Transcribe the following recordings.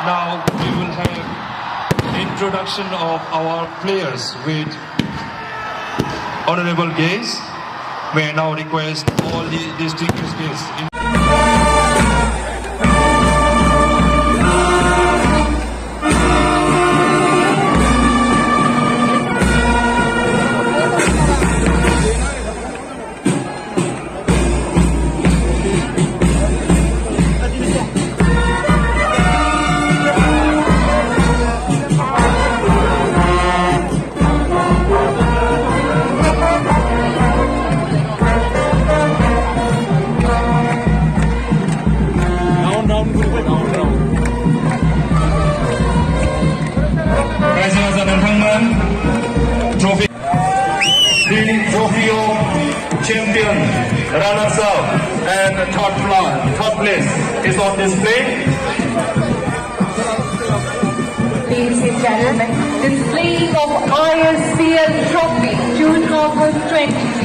Now we will have introduction of our players with honorable guests. May I now request all the distinguished guests. Champion, runners-up, and third place is on display. Ladies and gentlemen, displaying of ISCL Trophy 2023.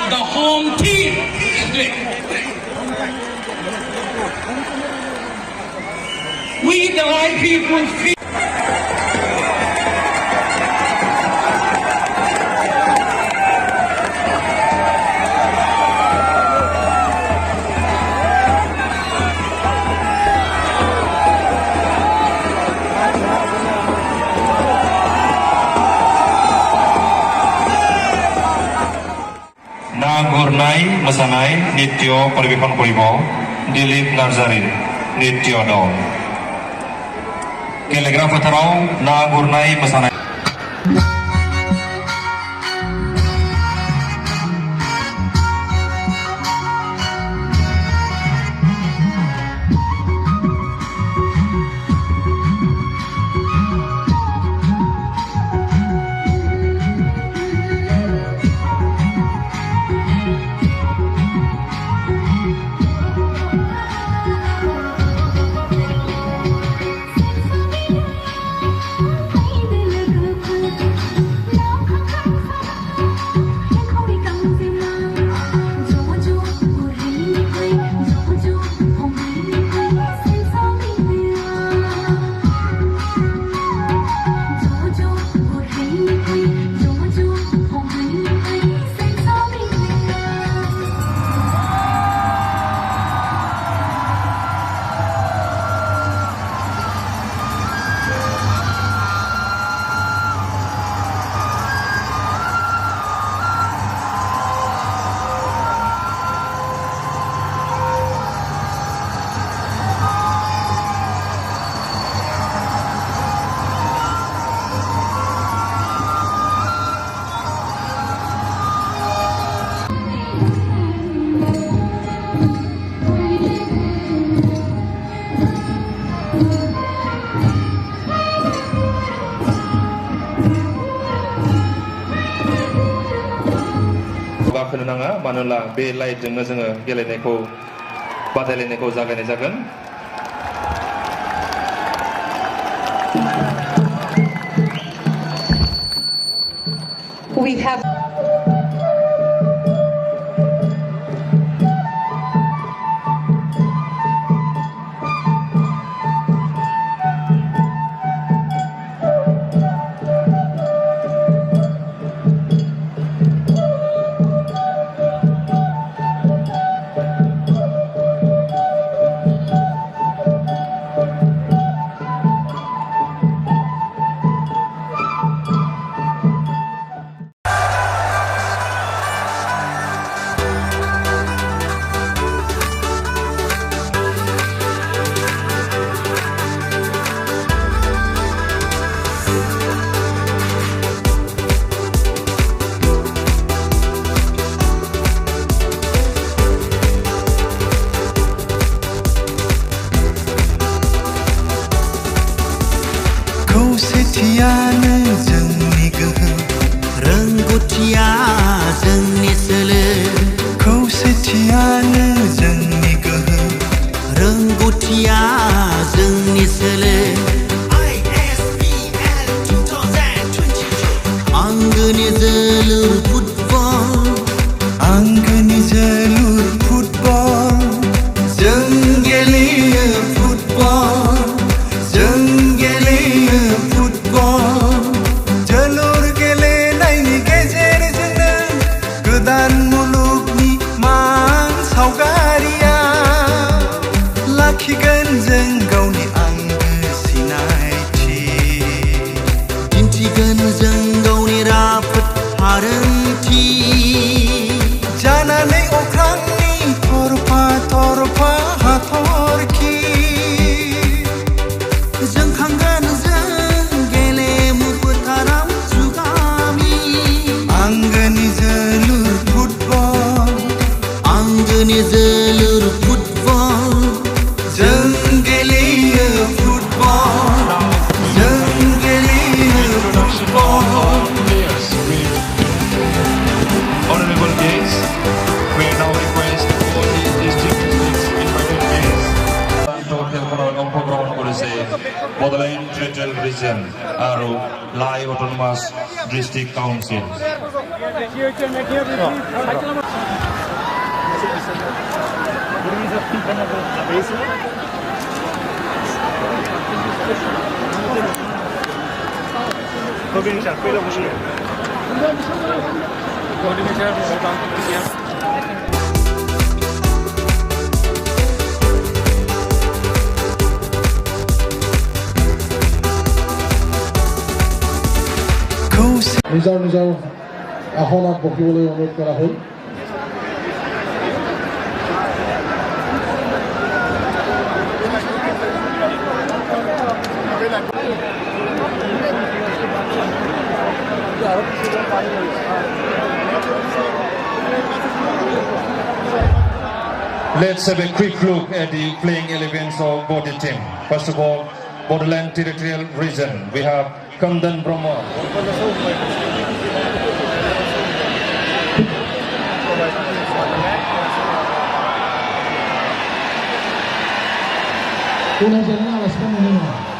The home team is doing. We the white people feel गुरनाय मोसानाय नृत्य परिवेशन करिब दिलीप नार्जारी नृत्य दल गेलेग्रा फोथाराव ना गुरनाय मोसानाय गाखोनो नाङा मानोना बे लाइटजोंनो जोङो गेलेनायखौ बादायलायनायखौ जागायनाय जागोन We have खौसेथियानो जोंनि गोहो रोंगौथिया जोंनि सोलो खौसेथियानो जोंनि गोहो रोंगौथिया जोंनि सोलो ISBL 2022 आंगोनि जोलुर फुटबल आंगोनि जोलुर फुटबल जों गेलेयो फुटबल जों गेलेयो फुटबल जोलुर गेलेनायनि गेजेरजोंनो गोदान मुलुगनि मान सावगारिया लाखिगोन जों गावनि आंगो सिनायथि दिन्थिगोन जों गावनि राफोद हारोंथि जानानै अख्रांनि थरफा थरफा हाथरखि जोंखांगोन जों गेलेमु फोथाराव जुगामि आंगोनि जोलुर फुटबल आंगोनि जोलुर फुटबल जों गेलेयो फुटबल जों गेलेयो football Honorable guests, we now request all the district invited guests to অংশগ্রহণ করেছে Bodoland Vs Region আৰু Lai Autonomous District Council. নিজৰ নিজৰ আসনত বহিবলৈ অনুৰোধ কৰা হ'ল Let's have a quick look at the playing elements of both the team. First of all, Bodoland Territorial Region. We have Kandan Brahma. Una jornada femenina.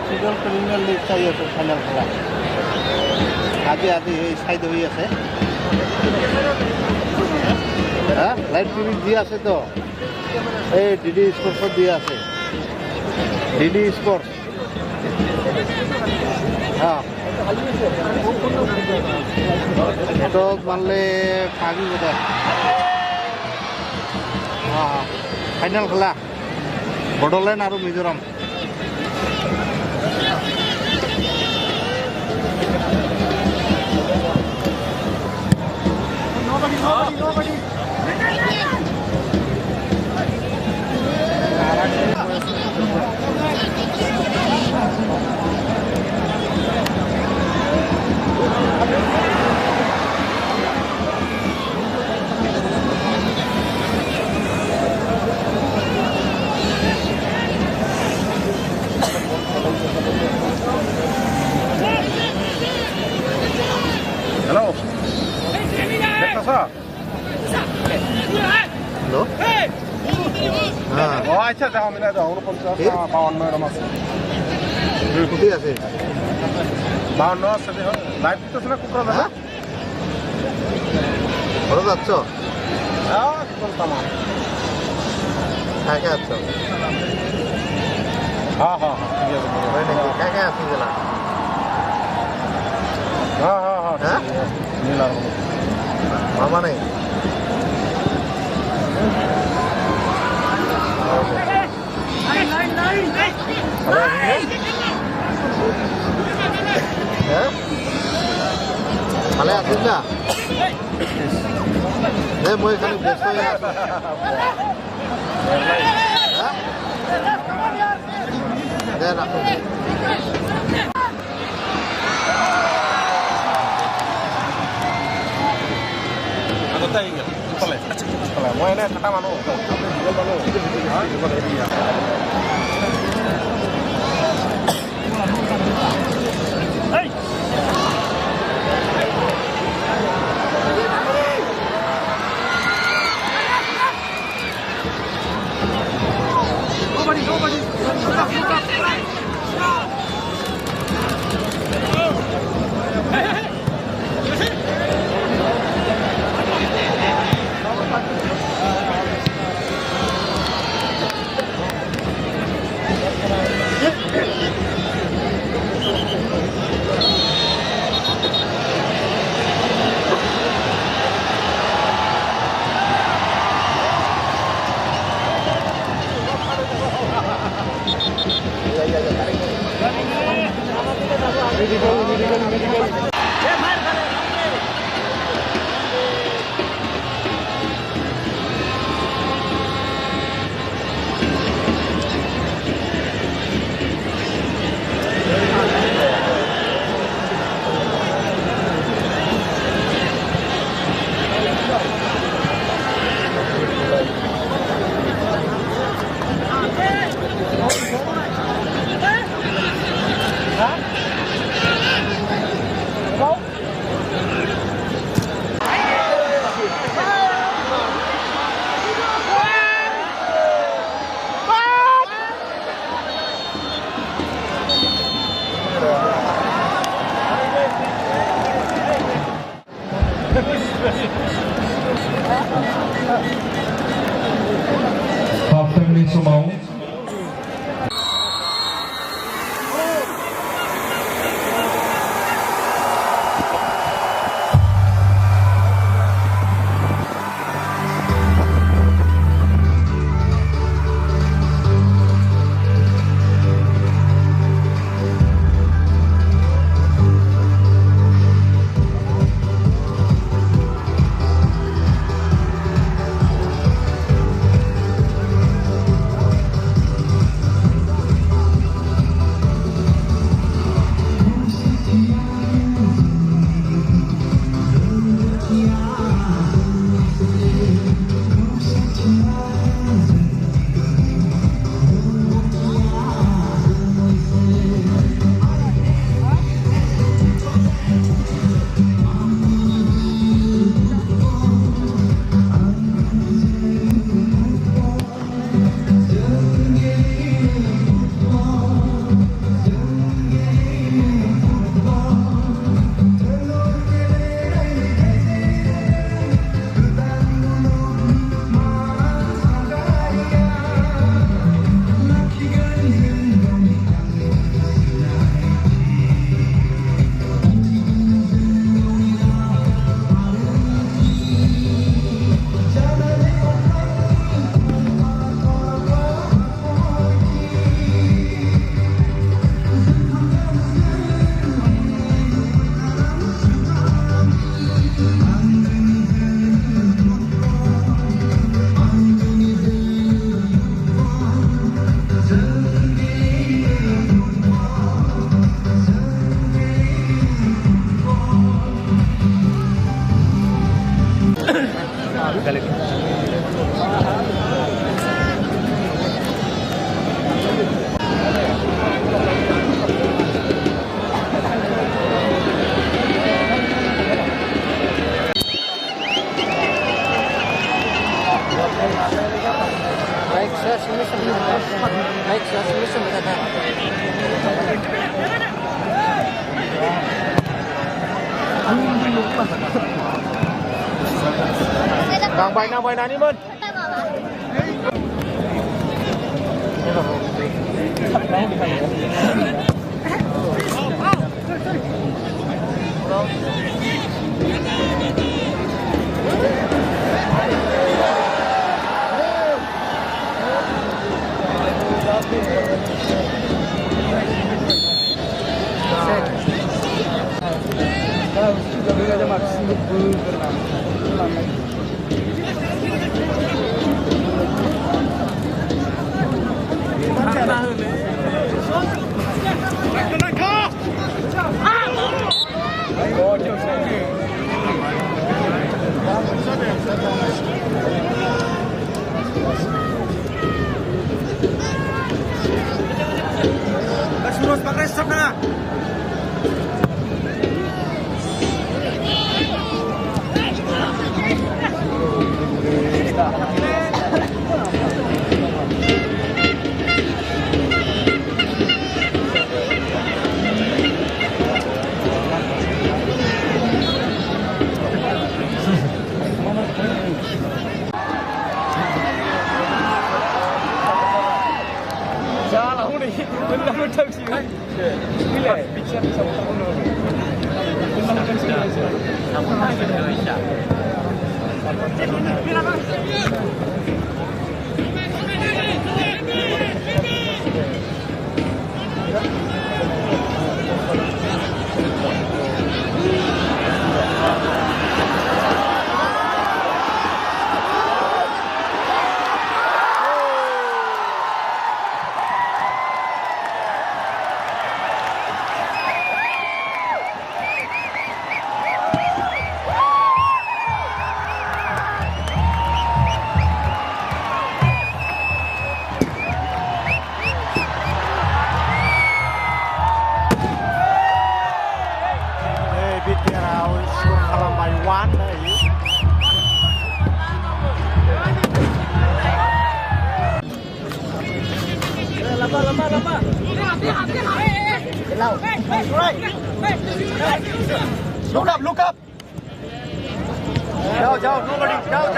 Season premier League চাই আছোঁ final খেলা আজি এই চাইড হৈ আছে লাইভ টিভি দি আছে তো এই ডিডি স্পৰ্টছত দি আছে ডিডি স্পৰ্টছ নেটৱৰ্ক মানলে ভাগি বোধ ফাইনেল খেলা বড়োলেণ্ড আৰু Mizoram Nobody. Hello. Hello? Oh, acha daw mila daw 49 এরকম আছে। কোটি আছে? 52 আছে দেখো। লাইভ তো না কোকরা দাদা। বড় যাচ্ছ? হ্যাঁ, বলতাম। কাকে আছো? হ্যাঁ হ্যাঁ হ্যাঁ, ঠিক আছে। ওই নাকি কাকে আছি জেলা? হ্যাঁ হ্যাঁ হ্যাঁ। নীলার মামা নাই। ভালে আছিস না মই এখানে ব্যস্ত হয়ে আছি রাখো মই এনে থাকা মানুহ Đang bay nào đi Mân. Terus pakai stop na. Look up. Jauh, nobody. Jauh.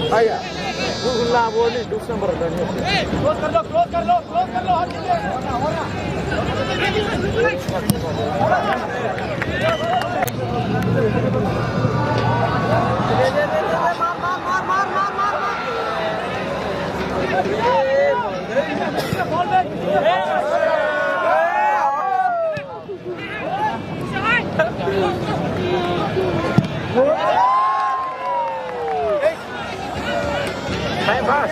Ayah, gula boleh dusun berdani. Close कर लो. Time pass.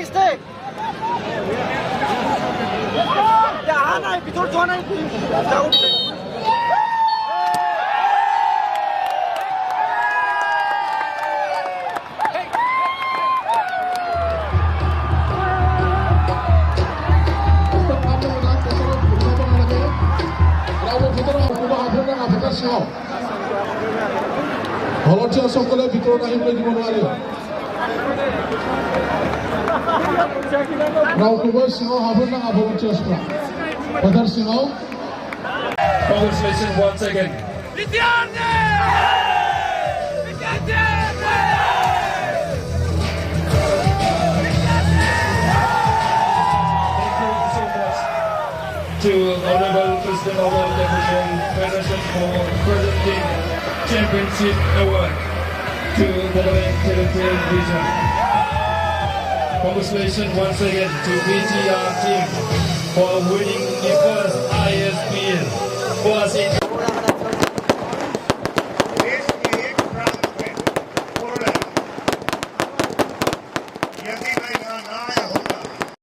mistake. Volunteer সকলে ভিতৰত আহিবলৈ দিব নোৱাৰে ৰাউকুবৰ সিংহ হাবুৰ নাঙা volunteers পৰা পদাৰ সিংহ Congratulations once again. Thank you so much to Honorable President of the Federation for presenting Championship Award to Bodoland Territorial Region. Congratulations once again to BTR team for winning the first ISPL. Was it